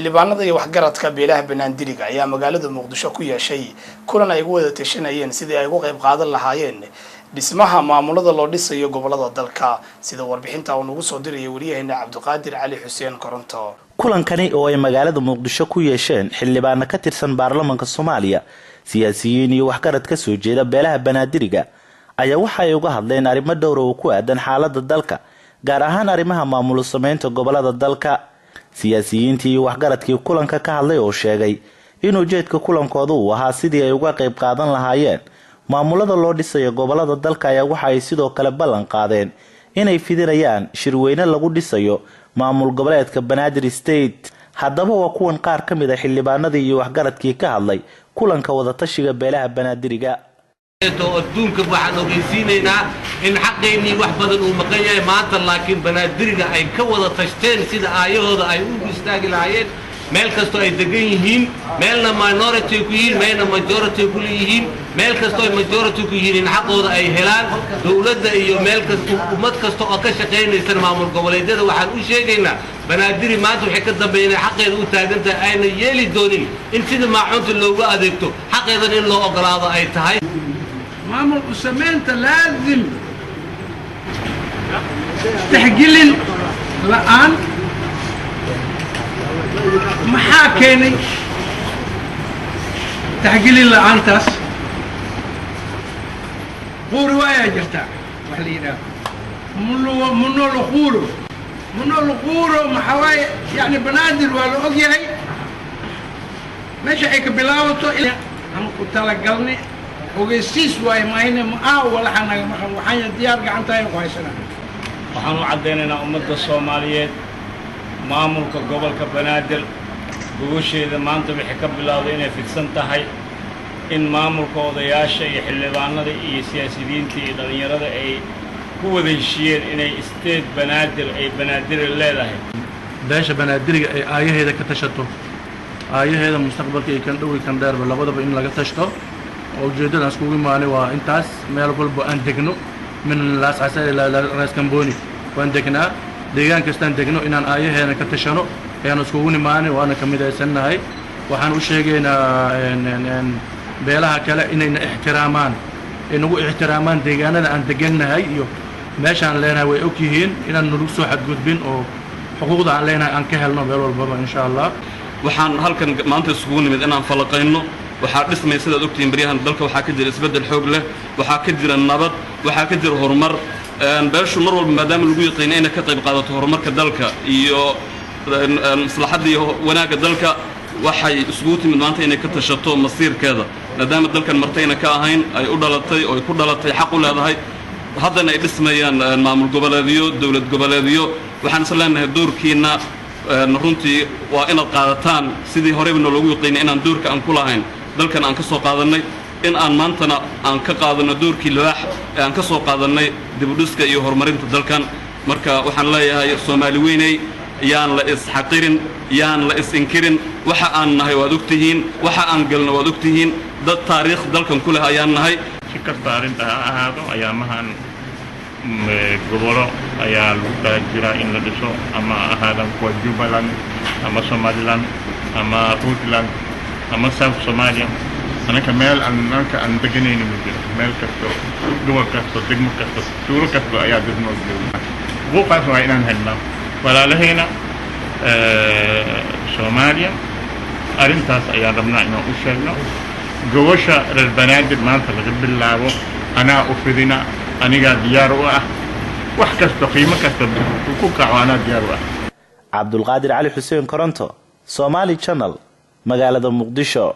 xildhibaanada iyo waxgaradka beelaha Banaandiriga ayaa magaalada Muqdisho ku yeeshay kulan ay ugu wada tashanayeen sidii ay uga qayb qaadan lahaayeen dhismaha maamulada loo dhisayo gobolada dalka sida warbixinta uu nagu soo diray wariyaheena Cabdiqaadir Cali Xuseen Koronto. kulankani oo ay magaalada Muqdisho ku yeesheen xildhibaano ka tirsan baarlamaanka Soomaaliya siyaasiyiin iyo waxgarad ka soo jeeda beelaha Banaandiriga ayaa waxa ay uga hadleen arrimo dhowr oo ku aadan xaaladda dalka gaar ahaan arrimaha maamul sameynta gobolada dalka. siyaasiyiintii iyo waxgaradkii kulanka ka hadlay oo sheegay in ujeedka kulankoodu uu ahaa sidii ay uga qayb qaadan lahaayeen maamulada loo dhisayo gobolada dalka ayaa waxa ay sidoo kale ballan qaadeen inay fidinayaan shirweyne lagu dhisayo maamul goboleedka Banaadir State. haddaba waa kuwan qaar ka mid ah xildhibaanadii iyo waxgaradkii ka hadlay kulanka wada tashiga beelaha Banaandiriga. adduunka waxaan ogeysiinaynaa in xaqeennii wax badan uu maqan yahay maanta laakiin Banaandiriga ay ka wada tashteen sida aayahooda ay u istaagi lahaayeen meel kasto ay degan yihiin meelna minority ku yihiin meelna majority ku yihiin meel kasto ay majority ku yihiin xaqooda ay helaan dawladda iyo meel kasto ummad kasto oo ka shaqeynaysan maamul goboleedyada waxaan u sheegaynaa Banaandiri maanta waxay ka dambeeyeen xaqeeda u taagantahay ayna yeeli doonin in sida maaxunta loogu adeegto xaqeedan in loo ogolaado ay tahay maamul sameynta laazim تحقيل الآن محاكيني تحقيل الآن تاس هو رواية جرتا وحلينا منو الخورو محواي يعني بنادر والأوجي هاي ماشي هيك بلاوته إلى هم كتلقلني وجسيس واي ما هنا ولا حنا وحنا ديار قعنتين كويسنا waxaan u cadeynaynaa ummadda Soomaaliyeed maamulka gobolka Banaadir gogosheeda maanta wixii ka bilowday inay fidsan tahay in maamulka odayaasha iyo xildhibaanada iyo siyaasiyiinta iyo dhalinyarada ay ku wada heshiiyeen inay state Banaadir ay Banaadir leedahay beesha Banaadiriga ay aayaheeda ka tashato aayaheeda mustaqbalka ay kan dhow kan dheer labadaba in laga tashto oo ujeedada isku imaanay waa intaas meel walba aan degno من الناس عسى راس كمبوني وان دقنا ديغان كستان دقنو إن آيهنا كتشانو يعني سكوني ماني وأنا كميدا سنة هاي وحن وشيجينا إن بيلها كلا إن احترامان إنه احترامان ديغانا أن دقنا هاي يو ماشي عن لنا ويأكيهين إن نرسو حد جذبين أو حقوق عن لنا أن كهلنا بيلو البابا إن شاء الله وحن هل كان ما أنت سكوني من أنا فلقينه waxaa dhismay sida ogtiin bariyahan dalka waxaa ka jira isbedel xoog leh waxaa ka jira nabad waxaa ka jira horumar beeshu mar walba maadaama lagu yaqaan inay ka qayb qaadato horumarka dalka iyo maslaxadda iyo wanaagga dalka waxay isugu timid maanta inay ka tashato masiirkeeda maadaama dalkan martayna ka ahayn ay u dhalatay oo ay ku dhalatay xaq u leedahay haddana ay dhismayaan maamul goboleedyo dawlad goboleedyo waxaan isleenahay doorkiina runtii waa inaad qaadataan sidii horeyba loogu yaqaan inaan doorka aan ku lahayn dalkan aan ka soo qaadanay in aan maantana aan ka qaadano doorkii laax aan ka soo qaadanay dib u dhiska iyo horumarinta dalkan marka waxaan leeyahay Soomaali weynay yaan la isxaqirin yaan la isinkirin waxa aan nahay waad ogtihiin waxa aan galno waad ogtihiin dad taariikh dalkan ku leh ayaan nahay si kasta arinta ahaado ayaamahan gobolo ayaa lagu jira in la dhiso ama ahaadan kuwa Jubaland ama Somaliland ama Puntland ama South Somalia أنا كمال أنا كأن دقنيني مدير مال كستو دول كستو دقم كستو دول كستو أياد دموع الجو وقع سوينا هنا ولا لهنا سوماليا أرنتاس أياد ربنا إنه أشلنا جوشة للبنادر ما تلقى بالله أنا أفردنا أنا قاعد دياروا وحكستو قيمة كستو وكوكا وأنا دياروا عبد القادر علي حسين كورنتو سومالي channel مقالة مقدشو.